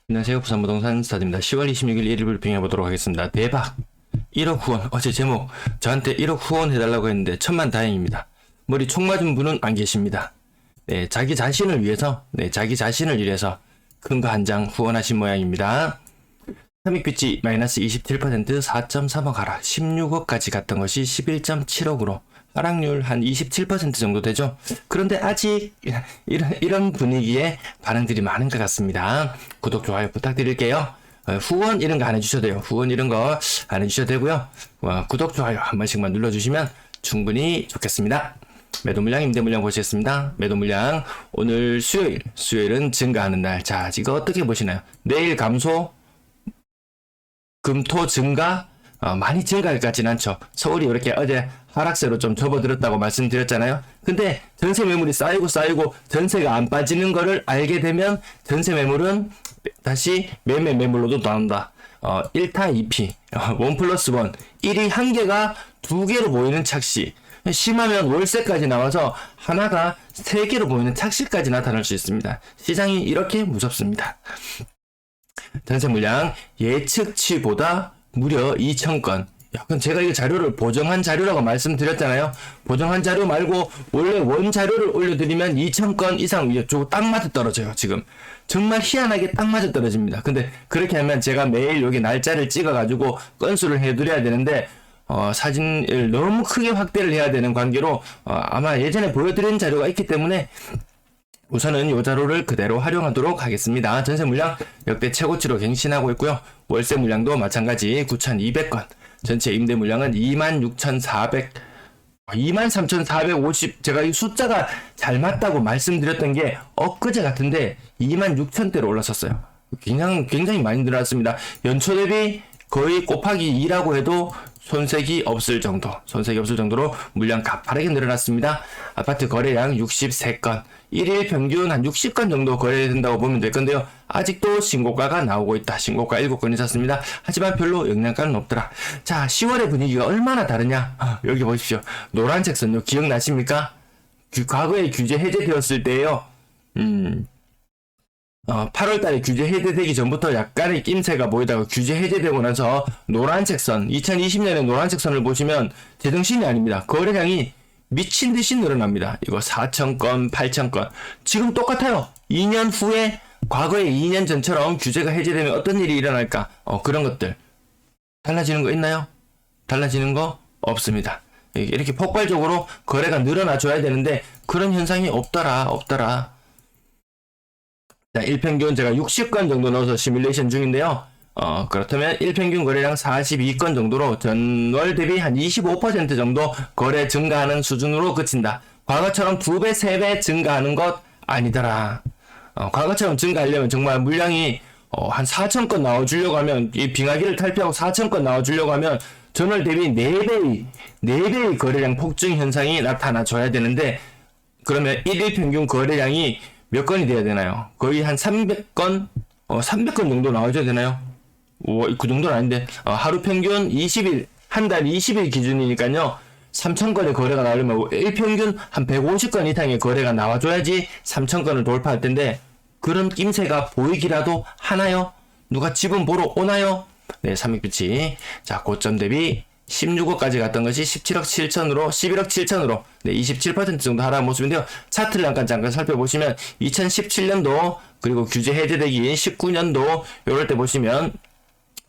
안녕하세요. 부산부동산 스타드입니다. 10월 26일 1일 브리핑 해보도록 하겠습니다. 대박! 1억 후원. 어제 제목 저한테 1억 후원 해달라고 했는데 천만 다행입니다. 머리 총 맞은 분은 안 계십니다. 네, 자기 자신을 위해서 큰 거 한 장 후원하신 모양입니다. 삼익빛이 마이너스 27% 4.3억 하락 16억까지 갔던 것이 11.7억으로 하락률 한 27% 정도 되죠. 그런데 아직 이런 분위기에 반응들이 많은 것 같습니다. 구독, 좋아요 부탁드릴게요. 후원 이런 거 안 해주셔도 돼요. 후원 이런 거 안 해주셔도 되고요. 구독, 좋아요 한 번씩만 눌러주시면 충분히 좋겠습니다. 매도 물량, 임대 물량 보시겠습니다. 매도 물량 오늘 수요일은 증가하는 날. 자, 이거 어떻게 보시나요? 내일 감소, 금토 증가, 많이 증가할 것 같진 않죠. 서울이 이렇게 어제 하락세로 좀 접어들었다고 말씀드렸잖아요. 근데 전세 매물이 쌓이고 전세가 안 빠지는 거를 알게 되면 전세 매물은 다시 매매 매물로도 나온다. 1타 2피, 1 플러스 1, 1이 한 개가 두 개로 보이는 착시. 심하면 월세까지 나와서 하나가 세 개로 보이는 착시까지 나타날 수 있습니다. 시장이 이렇게 무섭습니다. 전세 물량 예측치보다 무려 2,000건. 그럼 제가 이 자료를 보정한 자료라고 말씀드렸잖아요. 보정한 자료 말고 원래 원 자료를 올려드리면 2,000건 이상 딱 맞아 떨어져요. 지금 정말 희한하게 딱 맞아 떨어집니다. 근데 그렇게 하면 제가 매일 여기 날짜를 찍어가지고 건수를 해드려야 되는데 사진을 너무 크게 확대를 해야 되는 관계로 아마 예전에 보여드린 자료가 있기 때문에 우선은 이 자료를 그대로 활용하도록 하겠습니다. 전세 물량 역대 최고치로 갱신하고 있고요. 월세 물량도 마찬가지 9,200건. 전체 임대 물량은 23,450. 제가 이 숫자가 잘 맞다고 말씀드렸던 게 엊그제 같은데 26,000대로 올랐었어요. 굉장히 많이 늘어났습니다. 연초 대비 거의 곱하기 2라고 해도 손색이 없을 정도로 물량 가파르게 늘어났습니다. 아파트 거래량 63건, 1일 평균 한 60건 정도 거래된다고 보면 될 건데요. 아직도 신고가가 나오고 있다. 신고가 7건 있었습니다. 하지만 별로 영향가는 없더라. 자, 10월의 분위기가 얼마나 다르냐? 여기 보십시오. 노란색 선요. 기억나십니까? 과거에 규제 해제되었을 때요. 8월 달에 규제 해제되기 전부터 약간의 낌새가 보이다가 규제 해제되고 나서 노란색 선, 2020년에 노란색 선을 보시면 제정신이 아닙니다. 거래량이 미친 듯이 늘어납니다. 이거 4,000건, 8,000건. 지금 똑같아요. 2년 후에 과거의 2년 전처럼 규제가 해제되면 어떤 일이 일어날까? 그런 것들. 달라지는 거 있나요? 달라지는 거 없습니다. 이렇게 폭발적으로 거래가 늘어나줘야 되는데 그런 현상이 없더라. 자, 일평균 제가 60건 정도 넣어서 시뮬레이션 중인데요. 그렇다면 일평균 거래량 42건 정도로 전월 대비 한 25% 정도 거래 증가하는 수준으로 그친다. 과거처럼 2배, 3배 증가하는 것 아니더라. 과거처럼 증가하려면 정말 물량이 한 4,000건 나와주려고 하면, 이 빙하기를 탈피하고 4,000건 나와주려고 하면 전월 대비 4배의 거래량 폭증 현상이 나타나줘야 되는데, 그러면 1일 평균 거래량이 몇 건이 돼야 되나요? 거의 한 300건? 300건 정도 나와줘야 되나요? 그 정도는 아닌데, 하루 평균 20일, 한 달 20일 기준이니까요. 3,000건의 거래가 나오려면 일평균 한 150건 이상의 거래가 나와줘야지 3,000건을 돌파할 텐데, 그런 낌새가 보이기라도 하나요? 누가 집은 보러 오나요? 네, 삼익빛이. 자, 고점 대비 16억까지 갔던 것이 17억 7천으로, 11억 7천으로, 네, 27% 정도 하락한 모습인데요. 차트를 잠깐 살펴보시면, 2017년도, 그리고 규제 해제되기 19년도, 요럴 때 보시면,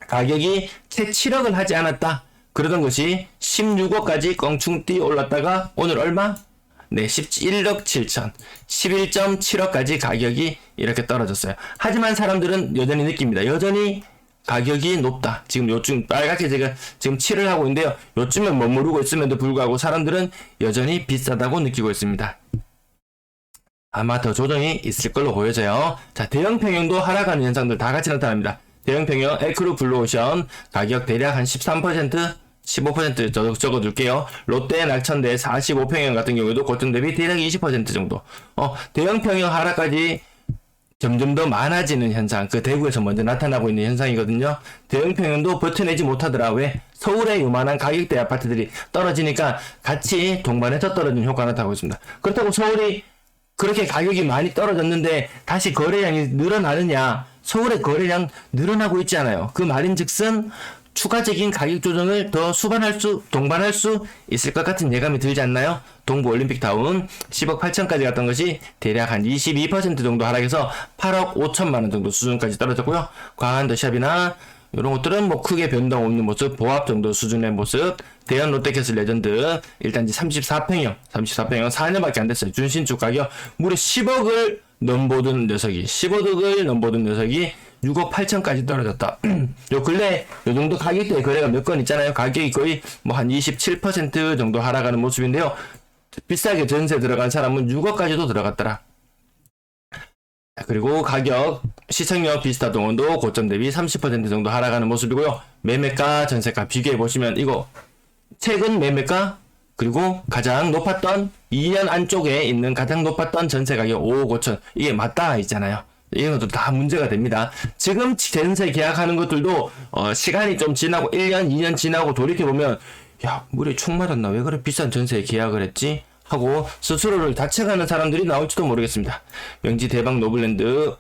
가격이 채 7억을 하지 않았다. 그러던 것이 16억까지 껑충 뛰어 올랐다가, 오늘 얼마? 네, 11억 7천, 11.7억까지 가격이 이렇게 떨어졌어요. 하지만 사람들은 여전히 느낍니다. 여전히 가격이 높다. 지금 요쯤 빨갛게 제가 지금 칠을 하고 있는데요. 요쯤에 머무르고 있음에도 불구하고 사람들은 여전히 비싸다고 느끼고 있습니다. 아마 더 조정이 있을 걸로 보여져요. 자, 대형 평형도 하락하는 현상들 다 같이 나타납니다. 대형 평형 에크루 블루오션 가격 대략 한 13%, 15% 적어둘게요. 롯데 낙천대 45평형 같은 경우에도 고점 대비 대략 20% 정도. 대형 평형 하락까지 점점 더 많아지는 현상, 그 대구에서 먼저 나타나고 있는 현상이거든요. 대형 평형도 버텨내지 못하더라. 왜? 서울의 요만한 가격대 아파트들이 떨어지니까 같이 동반해서 떨어지는 효과가 나타나고 있습니다. 그렇다고 서울이 그렇게 가격이 많이 떨어졌는데 다시 거래량이 늘어나느냐? 서울의 거래량 늘어나고 있지 않아요. 그 말인즉슨 추가적인 가격 조정을 더 동반할 수 있을 것 같은 예감이 들지 않나요? 동부 올림픽타운 10억 8천까지 갔던 것이 대략 한 22% 정도 하락해서 8억 5천만 원 정도 수준까지 떨어졌고요. 광안더샵이나 이런 것들은 뭐 크게 변동 없는 모습, 보합 정도 수준의 모습. 대현 롯데캐슬 레전드 일단지 34평형 4년밖에 안 됐어요. 준신축 가격 무려 10억을 넘보던 녀석이 6억 8천까지 떨어졌다. 요 근래 요 정도 가격대의 거래가 몇 건 있잖아요. 가격이 거의 뭐 한 27% 정도 하락하는 모습인데요. 비싸게 전세 들어간 사람은 6억까지도 들어갔더라. 그리고 가격 시청역 비스타 동원도 고점 대비 30% 정도 하락하는 모습이고요. 매매가 전세가 비교해 보시면 이거 최근 매매가 그리고 가장 높았던 2년 안쪽에 있는 가장 높았던 전세 가격 5억 5천 이게 맞닿아 있잖아요. 이런 것도 다 문제가 됩니다. 지금 전세 계약하는 것들도 시간이 좀 지나고 1년 2년 지나고 돌이켜보면 야 물에 총 맞았나 왜 그래 비싼 전세에 계약을 했지 하고 스스로를 다쳐가는 사람들이 나올지도 모르겠습니다. 명지 대박 노블랜드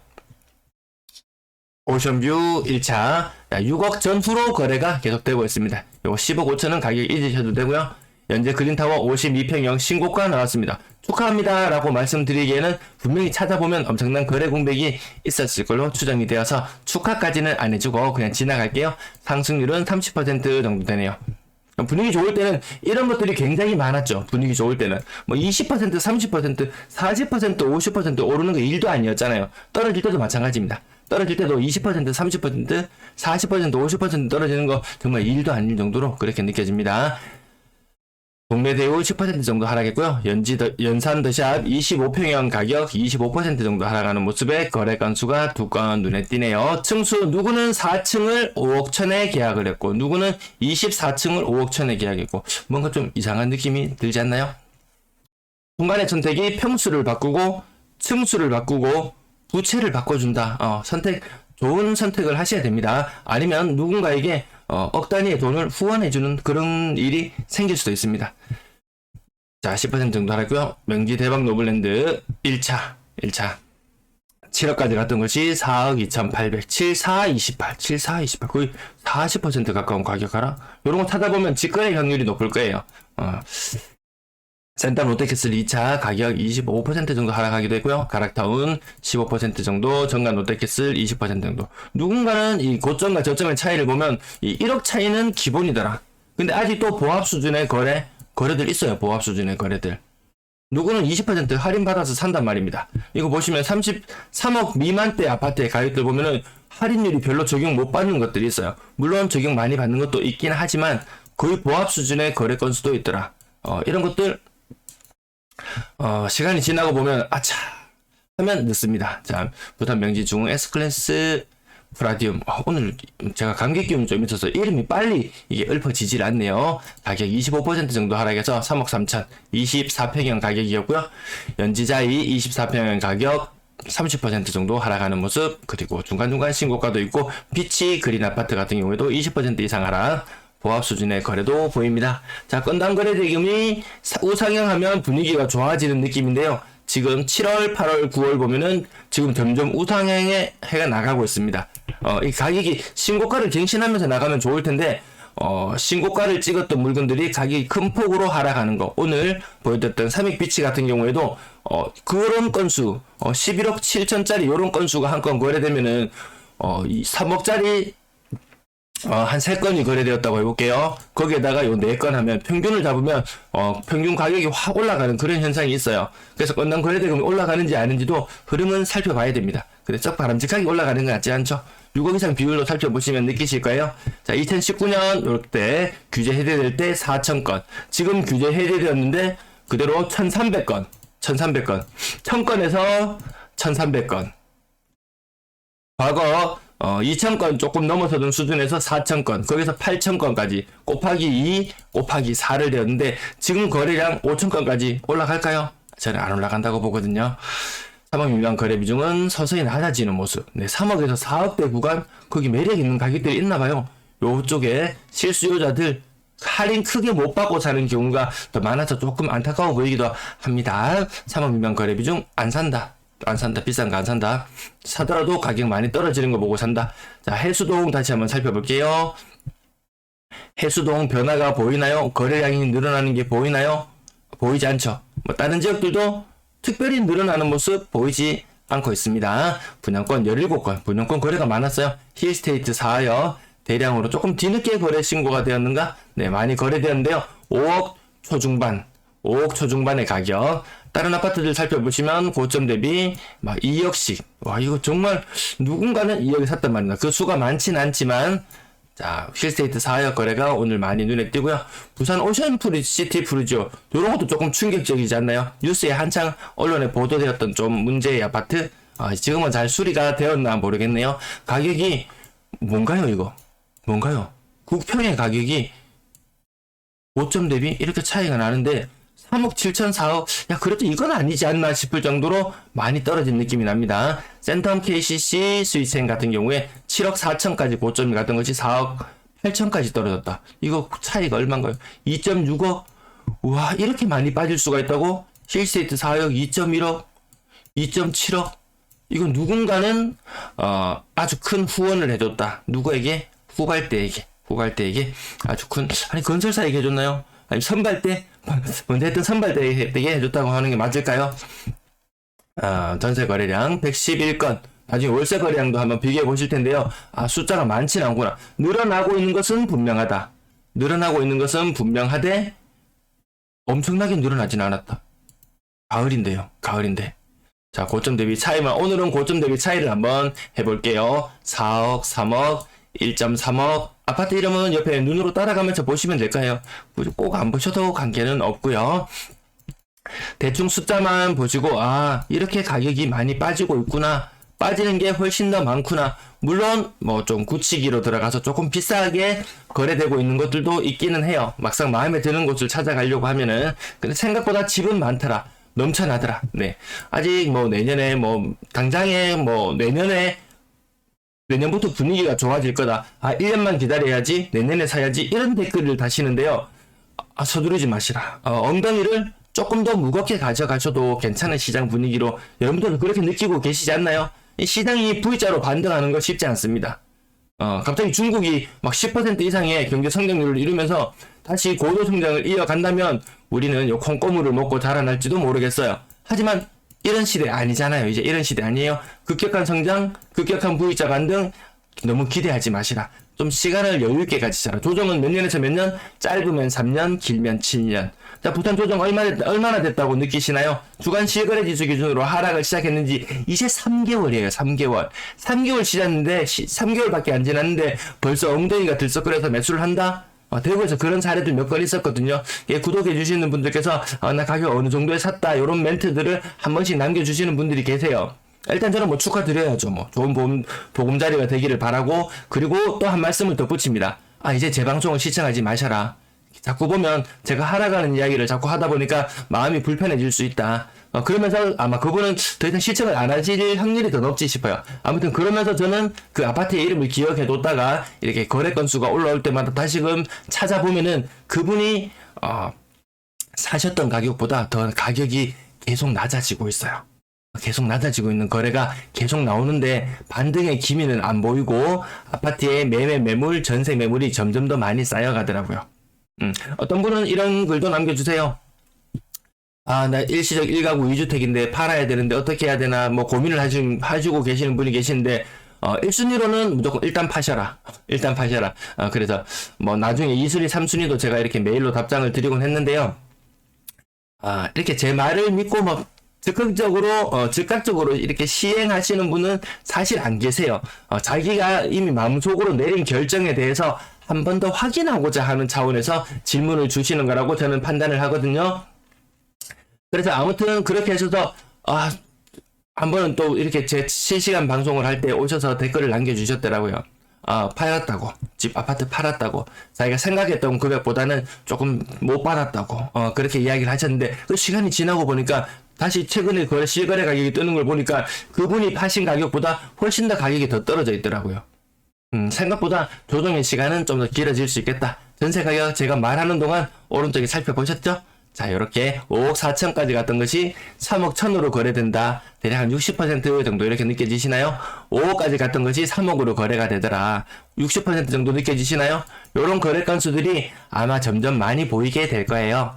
오션뷰 1차 6억 전후로 거래가 계속되고 있습니다. 요거 10억 5천원 가격 잊으셔도 되고요. 현재 그린타워 52평형 신고가 나왔습니다. 축하합니다 라고 말씀드리기에는 분명히 찾아보면 엄청난 거래 공백이 있었을 걸로 추정이 되어서 축하까지는 안 해주고 그냥 지나갈게요. 상승률은 30% 정도 되네요. 분위기 좋을 때는 이런 것들이 굉장히 많았죠. 분위기 좋을 때는 뭐 20%, 30%, 40%, 50% 오르는 거 일도 아니었잖아요. 떨어질 때도 마찬가지입니다. 떨어질 때도 20%, 30%, 40%, 50% 떨어지는 거 정말 일도 아닐 정도로 그렇게 느껴집니다. 동네 대우 10% 정도 하락했고요. 연산 더샵 25평형 가격 25% 정도 하락하는 모습에 거래 건수가 2건 눈에 띄네요. 층수 누구는 4층을 5억 천에 계약을 했고 누구는 24층을 5억 천에 계약했고 뭔가 좀 이상한 느낌이 들지 않나요? 중간의 선택이 평수를 바꾸고 층수를 바꾸고 부채를 바꿔준다. 좋은 선택을 하셔야 됩니다. 아니면 누군가에게 억 단위의 돈을 후원해주는 그런 일이 생길 수도 있습니다. 자, 10% 정도 하락고요. 명지 대박 노블랜드 1차 7억까지 갔던 것이 4억 2,800, 7428 거의 40% 가까운 가격 하락. 이런 거 찾아보면 직거래 확률이 높을 거예요. 센터 롯데캐슬 2차 가격 25% 정도 하락하기도 했고요. 가락타운 15% 정도, 정관 롯데캐슬 20% 정도. 누군가는 이 고점과 저점의 차이를 보면 이 1억 차이는 기본이더라. 근데 아직도 보합 수준의 거래들 있어요. 보합 수준의 거래들. 누구는 20% 할인받아서 산단 말입니다. 이거 보시면 33억 미만대 아파트의 가격들 보면은 할인율이 별로 적용 못 받는 것들이 있어요. 물론 적용 많이 받는 것도 있긴 하지만 거의 보합 수준의 거래 건수도 있더라. 이런 것들 시간이 지나고 보면 아차 하면 늦습니다. 자, 부산 명지 중흥 S클래스 프라디움. 오늘 제가 감기 기운이 좀 있어서 이름이 빨리 이게 읊어지질 않네요. 가격 25% 정도 하락해서 3억 3천 24평형 가격이었고요. 연지자이 24평형 가격 30% 정도 하락하는 모습. 그리고 중간중간 신고가도 있고 피치 그린 아파트 같은 경우에도 20% 이상 하락. 보합 수준의 거래도 보입니다. 자, 건당 거래 대금이 우상향하면 분위기가 좋아지는 느낌인데요. 지금 7월, 8월, 9월 보면은 지금 점점 우상향의 해가 나가고 있습니다. 이 가격이 신고가를 갱신하면서 나가면 좋을 텐데, 신고가를 찍었던 물건들이 가격이 큰 폭으로 하락하는 거. 오늘 보여드렸던 삼익비치 같은 경우에도, 그런 건수, 11억 7천짜리 요런 건수가 한 건 거래되면은, 이 3억짜리 한 3건이 거래되었다고 해볼게요. 거기에다가 요 4건 하면 평균을 잡으면 평균 가격이 확 올라가는 그런 현상이 있어요. 그래서 건당 거래대금이 올라가는지 아닌지도 흐름은 살펴봐야 됩니다. 근데 썩 바람직하게 올라가는 건 같지 않죠? 6억 이상 비율로 살펴보시면 느끼실 거예요. 자, 2019년 요때 규제 해제될 때 4,000건. 지금 규제 해제되었는데 그대로 1,300건. 1,000건에서 1,300건. 과거 2,000건 조금 넘어서던 수준에서 4,000건, 거기서 8,000건까지 곱하기 2, 곱하기 4를 되었는데 지금 거래량 5,000건까지 올라갈까요? 저는 안 올라간다고 보거든요. 3억 미만 거래 비중은 서서히 낮아지는 모습. 네, 3억에서 4억대 구간, 거기 매력 있는 가격들이 있나봐요. 요쪽에 실수요자들 할인 크게 못 받고 사는 경우가 더 많아서 조금 안타까워 보이기도 합니다. 3억 미만 거래 비중 안 산다. 안 산다. 비싼 거 안 산다. 사더라도 가격 많이 떨어지는 거 보고 산다. 자, 해수동 다시 한번 살펴볼게요. 해수동 변화가 보이나요? 거래량이 늘어나는 게 보이나요? 보이지 않죠. 뭐 다른 지역들도 특별히 늘어나는 모습 보이지 않고 있습니다. 분양권 17건, 분양권 거래가 많았어요. 힐스테이트 4여 대량으로 조금 뒤늦게 거래 신고가 되었는가? 네, 많이 거래되었는데요. 5억 초중반, 5억 초중반의 가격. 다른 아파트들 살펴보시면 고점 대비 막 2억씩. 와, 이거 정말 누군가는 2억에 샀단 말입니다. 그 수가 많진 않지만, 자, 힐스테이트 4여 거래가 오늘 많이 눈에 띄고요. 부산 오션시티 푸르지오, 이런 것도 조금 충격적이지 않나요? 뉴스에 한창 언론에 보도되었던 좀 문제의 아파트. 지금은 잘 수리가 되었나 모르겠네요. 가격이 뭔가요, 이거? 뭔가요? 국평의 가격이 5점 대비 이렇게 차이가 나는데 3억 7천 4억, 야, 그래도 이건 아니지 않나 싶을 정도로 많이 떨어진 느낌이 납니다. 센텀 KCC 스위센 같은 경우에 7억 4천까지 고점이 갔던 것이 4억 8천까지 떨어졌다. 이거 차이가 얼마인가요? 2.6억? 우와, 이렇게 많이 빠질 수가 있다고? 힐스테이트 4억, 2.1억, 2.7억? 이건 누군가는 아주 큰 후원을 해줬다. 누구에게? 후갈대에게 아주 큰, 아니 건설사에게 해줬나요? 아니 선발대? 먼저 했던 선발대에게 해줬다고 하는 게 맞을까요? 전세 거래량 111건. 나중에 월세 거래량도 한번 비교해 보실 텐데요. 숫자가 많지는 않구나. 늘어나고 있는 것은 분명하다. 늘어나고 있는 것은 분명하되 엄청나게 늘어나진 않았다. 가을인데. 자, 고점 대비 차이만, 오늘은 고점 대비 차이를 한번 해볼게요. 4억, 3억, 1.3억. 아파트 이름은 옆에 눈으로 따라가면서 보시면 될까요? 꼭 안 보셔도 관계는 없고요. 대충 숫자만 보시고, 이렇게 가격이 많이 빠지고 있구나. 빠지는 게 훨씬 더 많구나. 물론 뭐 좀 굳히기로 들어가서 조금 비싸게 거래되고 있는 것들도 있기는 해요. 막상 마음에 드는 곳을 찾아가려고 하면은. 근데 생각보다 집은 많더라. 넘쳐나더라. 네. 아직 뭐 내년에 당장에 내년부터 분위기가 좋아질 거다. 1년만 기다려야지. 내년에 사야지. 이런 댓글을 다시는데요. 서두르지 마시라. 엉덩이를 조금 더 무겁게 가져가셔도 괜찮은 시장 분위기로 여러분들은 그렇게 느끼고 계시지 않나요? 이 시장이 V자로 반등하는 거 쉽지 않습니다. 갑자기 중국이 막 10% 이상의 경제 성장률을 이루면서 다시 고도 성장을 이어간다면 우리는 요 콩고물을 먹고 자라날지도 모르겠어요. 하지만 이런 시대 아니잖아요. 이제 이런 시대 아니에요. 급격한 성장, 급격한 V자 반등 너무 기대하지 마시라. 좀 시간을 여유있게 가지셔라. 조정은 몇 년에서 몇 년? 짧으면 3년, 길면 7년. 자, 부탄 조정 얼마나 됐다고 느끼시나요? 주간 실거래 지수 기준으로 하락을 시작했는지 이제 3개월이에요. 3개월. 3개월 지났는데 3개월밖에 안 지났는데 벌써 엉덩이가 들썩거려서 매수를 한다? 대구에서 그런 사례들 몇 건 있었거든요. 구독해 주시는 분들께서 나 가격 어느 정도에 샀다 이런 멘트들을 한 번씩 남겨주시는 분들이 계세요. 일단 저는 축하드려야죠. 좋은 보금자리가 되기를 바라고, 그리고 또 한 말씀을 덧붙입니다. 이제 제 방송을 시청하지 마셔라. 자꾸 보면 제가 하락하는 이야기를 자꾸 하다 보니까 마음이 불편해질 수 있다. 그러면서 아마 그분은 더 이상 시청을 안 하실 확률이 더 높지 싶어요. 아무튼 그러면서 저는 그 아파트의 이름을 기억해 뒀다가 이렇게 거래 건수가 올라올 때마다 다시금 찾아보면은 그분이 사셨던 가격보다 더 가격이 계속 낮아지고 있어요. 계속 낮아지고 있는 거래가 계속 나오는데 반등의 기미는 안 보이고 아파트의 매물, 전세 매물이 점점 더 많이 쌓여가더라고요. 어떤 분은 이런 글도 남겨주세요. 나 일시적 1가구 2주택인데 팔아야 되는데 어떻게 해야 되나 고민을 해주고 계시는 분이 계시는데 1순위로는 무조건 일단 파셔라. 그래서 나중에 2순위, 3순위도 제가 이렇게 메일로 답장을 드리곤 했는데요. 이렇게 제 말을 믿고 즉각적으로 이렇게 시행하시는 분은 사실 안 계세요. 자기가 이미 마음속으로 내린 결정에 대해서 한 번 더 확인하고자 하는 차원에서 질문을 주시는 거라고 저는 판단을 하거든요. 그래서 아무튼 그렇게 하셔서 한 번은 또 이렇게 제 실시간 방송을 할 때 오셔서 댓글을 남겨주셨더라고요. 팔았다고. 집 아파트 팔았다고. 자기가 생각했던 금액보다는 조금 못 받았다고. 그렇게 이야기를 하셨는데 그 시간이 지나고 보니까 다시 최근에 실거래 가격이 뜨는 걸 보니까 그분이 파신 가격보다 훨씬 더 가격이 더 떨어져 있더라고요. 생각보다 조정의 시간은 좀 더 길어질 수 있겠다. 전세 가격 제가 말하는 동안 오른쪽에 살펴보셨죠? 자, 이렇게 5억 4천까지 갔던 것이 3억 1천으로 거래된다. 대략 한 60% 정도 이렇게 느껴지시나요? 5억까지 갔던 것이 3억으로 거래가 되더라. 60% 정도 느껴지시나요? 이런 거래 건수들이 아마 점점 많이 보이게 될 거예요.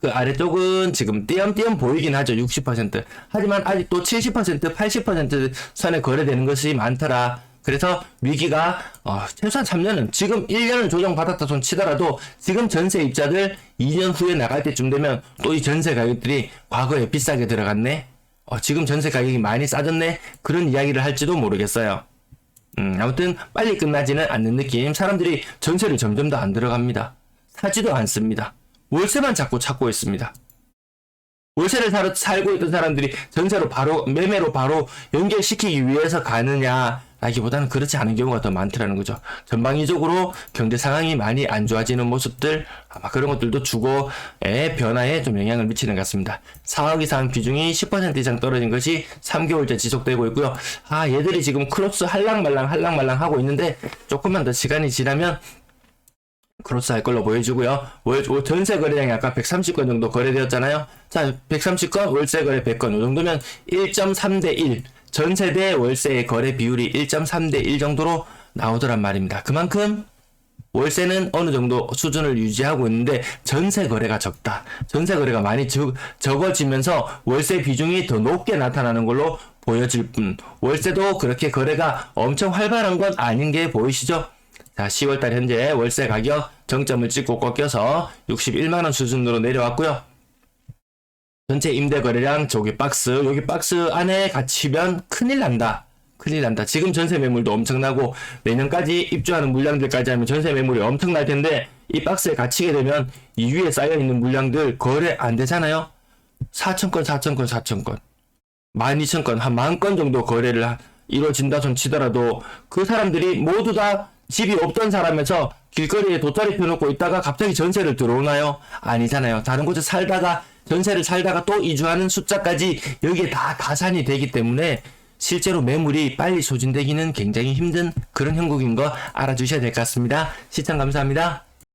그 아래쪽은 지금 띄엄띄엄 보이긴 하죠. 60%. 하지만 아직도 70%, 80% 선에 거래되는 것이 많더라. 그래서 위기가 최소한 3년은, 지금 1년을 조정받았다 손 치더라도 지금 전세 입자들 2년 후에 나갈 때쯤 되면 또 이 전세 가격들이 과거에 비싸게 들어갔네, 지금 전세 가격이 많이 싸졌네, 그런 이야기를 할지도 모르겠어요. 아무튼 빨리 끝나지는 않는 느낌. 사람들이 전세를 점점 더 안 들어갑니다. 사지도 않습니다. 월세만 자꾸 찾고 있습니다. 월세를 살고 있던 사람들이 전세로 바로, 매매로 바로 연결시키기 위해서 가느냐 라기보다는 그렇지 않은 경우가 더 많더라는 거죠. 전방위적으로 경제 상황이 많이 안 좋아지는 모습들, 아마 그런 것들도 주거의 변화에 좀 영향을 미치는 것 같습니다. 4억 이상 비중이 10% 이상 떨어진 것이 3개월째 지속되고 있고요. 얘들이 지금 크로스 할랑말랑 하고 있는데 조금만 더 시간이 지나면 크로스 할 걸로 보여주고요. 전세 거래량이 아까 130건 정도 거래되었잖아요. 자, 130건, 월세 거래 100건, 이 정도면 1.3대 1. 전세 대 월세의 거래 비율이 1.3대 1 정도로 나오더란 말입니다. 그만큼 월세는 어느 정도 수준을 유지하고 있는데 전세 거래가 적다. 전세 거래가 많이 적어지면서 월세 비중이 더 높게 나타나는 걸로 보여질 뿐, 월세도 그렇게 거래가 엄청 활발한 건 아닌 게 보이시죠? 자, 10월달 현재 월세 가격 정점을 찍고 꺾여서 61만원 수준으로 내려왔고요. 전체 임대 거래량 여기 박스 안에 갇히면 큰일 난다. 지금 전세 매물도 엄청나고 내년까지 입주하는 물량들까지 하면 전세 매물이 엄청날 텐데 이 박스에 갇히게 되면 이 위에 쌓여있는 물량들 거래 안 되잖아요. 4,000건, 12,000건, 한 10,000건 정도 거래를 이루어진다 손 치더라도 그 사람들이 모두 다 집이 없던 사람에서 길거리에 돗자리 펴놓고 있다가 갑자기 전세를 들어오나요? 아니잖아요. 다른 곳에 전세를 살다가 또 이주하는 숫자까지 여기에 다 가산이 되기 때문에 실제로 매물이 빨리 소진되기는 굉장히 힘든 그런 형국인 거 알아주셔야 될 것 같습니다. 시청 감사합니다.